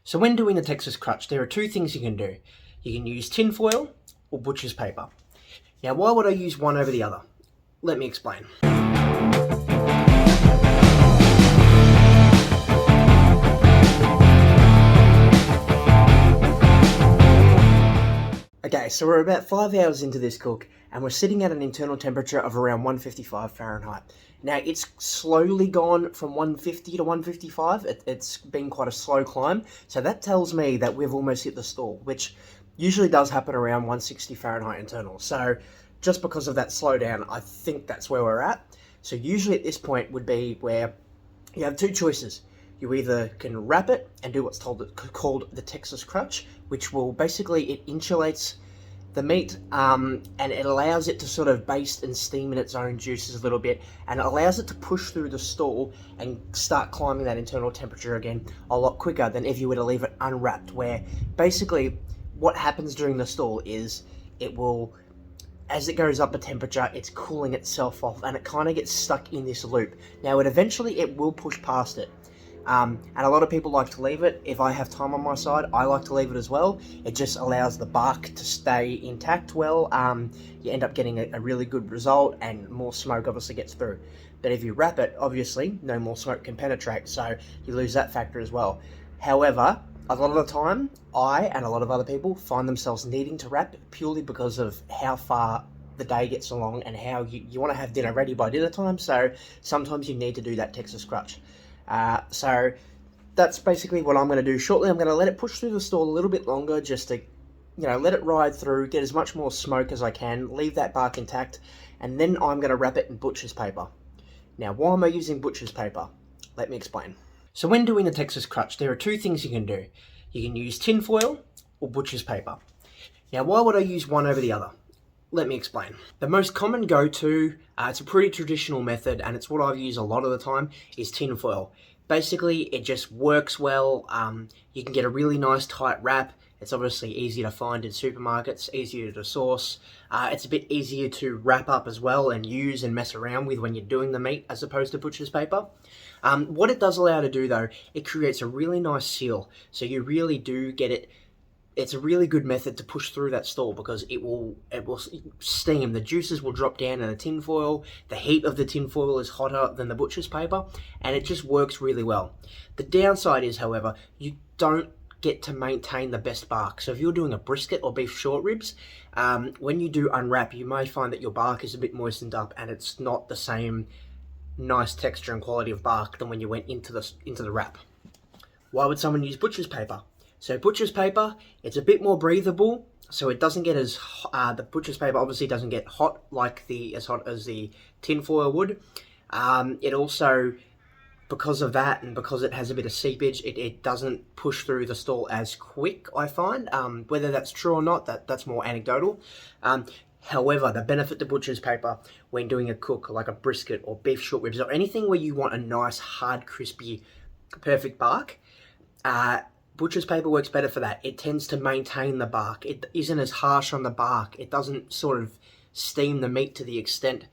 So when doing the Texas Crutch, there are two things you can do. You can use tin foil or butcher's paper. Now, why would I use one over the other? Let me explain. Okay, so we're about 5 hours into this cook, and we're sitting at an internal temperature of around 155 Fahrenheit. Now, it's slowly gone from 150 to 155. It's been quite a slow climb, so that tells me that we've almost hit the stall, which usually does happen around 160 Fahrenheit internal. So just because of that slowdown, I think that's where we're at. So usually at this point would be where you have two choices. You either can wrap it and do what's called the Texas Crutch, which will basically, it insulates the meat and it allows it to sort of baste and steam in its own juices a little bit, and it allows it to push through the stall and start climbing that internal temperature again a lot quicker than if you were to leave it unwrapped, where basically what happens during the stall is it will, as it goes up a temperature, it's cooling itself off and it kind of gets stuck in this loop. Now, it will push past it. And a lot of people like to leave it. If I have time on my side, I like to leave it as well. It just allows the bark to stay intact well. You end up getting a really good result, and more smoke obviously gets through. But if you wrap it, obviously, no more smoke can penetrate, so you lose that factor as well. However, a lot of the time, I and a lot of other people find themselves needing to wrap purely because of how far the day gets along and how you want to have dinner ready by dinner time. So sometimes you need to do that Texas Crutch. So that's basically what I'm going to do shortly. I'm going to let it push through the stall a little bit longer, just to, let it ride through, get as much more smoke as I can, leave that bark intact, and then I'm going to wrap it in butcher's paper. Now, why am I using butcher's paper? Let me explain. So when doing the Texas Crutch, there are two things you can do. You can use tin foil or butcher's paper. Now, why would I use one over the other? Let me explain. The most common go-to, it's a pretty traditional method, and it's what I've used a lot of the time, is tin foil. Basically, it just works well. You can get a really nice tight wrap. It's obviously easier to find in supermarkets, easier to source. It's a bit easier to wrap up as well and use and mess around with when you're doing the meat, as opposed to butcher's paper. What it does allow to do, though, it creates a really nice seal. So you really do get it. It's a really good method to push through that stall, because it will steam. The juices will drop down in the tin foil. The heat of the tin foil is hotter than the butcher's paper, and it just works really well. The downside is, however, you don't get to maintain the best bark. So if you're doing a brisket or beef short ribs, when you do unwrap, you may find that your bark is a bit moistened up, and it's not the same nice texture and quality of bark than when you went into the wrap. Why would someone use butcher's paper? So butcher's paper, it's a bit more breathable, so it doesn't get as the butcher's paper obviously doesn't get hot as hot as the tin foil would. It also, because of that and because it has a bit of seepage, it doesn't push through the stall as quick, I find. Whether that's true or not, that's more anecdotal. However, the benefit to butcher's paper when doing a cook like a brisket or beef short ribs or anything where you want a nice, hard, crispy, perfect bark, butcher's paper works better for that. It tends to maintain the bark. It isn't as harsh on the bark. It doesn't sort of steam the meat to the extent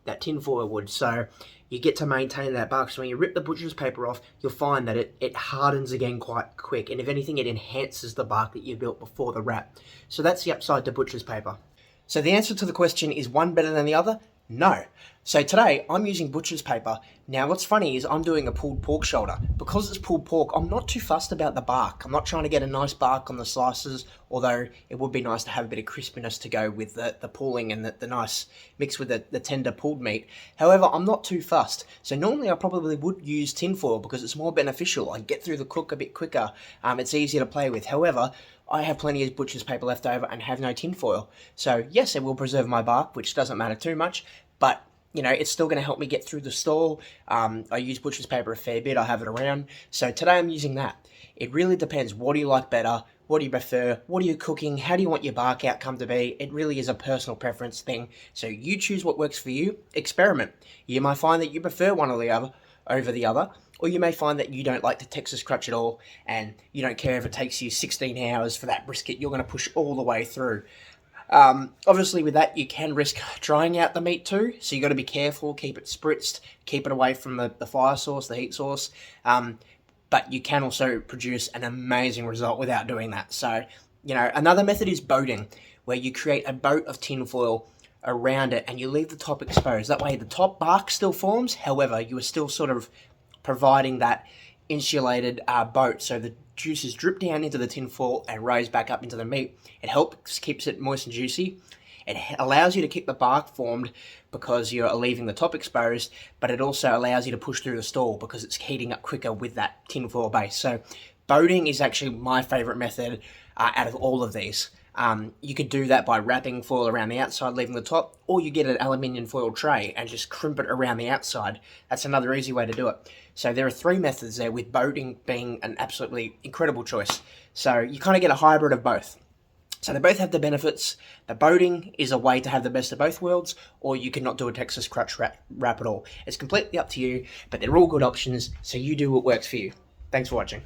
that tin foil would. So you get to maintain that bark. So when you rip the butcher's paper off, you'll find that it hardens again quite quick. And if anything, it enhances the bark that you built before the wrap. So that's the upside to butcher's paper. So the answer to the question, is one better than the other? No. So today I'm using butcher's paper. Now what's funny is I'm doing a pulled pork shoulder. Because it's pulled pork, I'm not too fussed about the bark. I'm not trying to get a nice bark on the slices, although it would be nice to have a bit of crispiness to go with the pulling and the nice mix with the tender pulled meat. However, I'm not too fussed. So normally I probably would use tin foil because it's more beneficial. I get through the cook a bit quicker. It's easier to play with. However, I have plenty of butcher's paper left over and have no tin foil. So yes, it will preserve my bark, which doesn't matter too much, but it's still going to help me get through the stall. I use butcher's paper a fair bit. I have it around. So today I'm using that. It really depends. What do you like better? What do you prefer? What are you cooking? How do you want your bark outcome to be? It really is a personal preference thing. So you choose what works for you. Experiment. You might find that you prefer one or the other over the other, or you may find that you don't like the Texas Crutch at all, and you don't care if it takes you 16 hours for that brisket. You're going to push all the way through. Obviously with that, you can risk drying out the meat too, so you got to be careful, keep it spritzed, keep it away from the fire source, the heat source. but you can also produce an amazing result without doing that. So, another method is boating, where you create a boat of tinfoil around it and you leave the top exposed. That way the top bark still forms, however, you are still sort of providing that insulated boat, so the juices drip down into the tinfoil and rise back up into the meat. It helps keeps it moist and juicy. It allows you to keep the bark formed because you're leaving the top exposed, but it also allows you to push through the stall because it's heating up quicker with that tinfoil base. So boating is actually my favorite method out of all of these. You could do that by wrapping foil around the outside, leaving the top, or you get an aluminium foil tray and just crimp it around the outside. That's another easy way to do it. So there are 3 methods there, with boating being an absolutely incredible choice. So you kind of get a hybrid of both. So they both have the benefits. The boating is a way to have the best of both worlds, or you cannot do a Texas Crutch wrap at all. It's completely up to you, but they're all good options, so you do what works for you. Thanks for watching.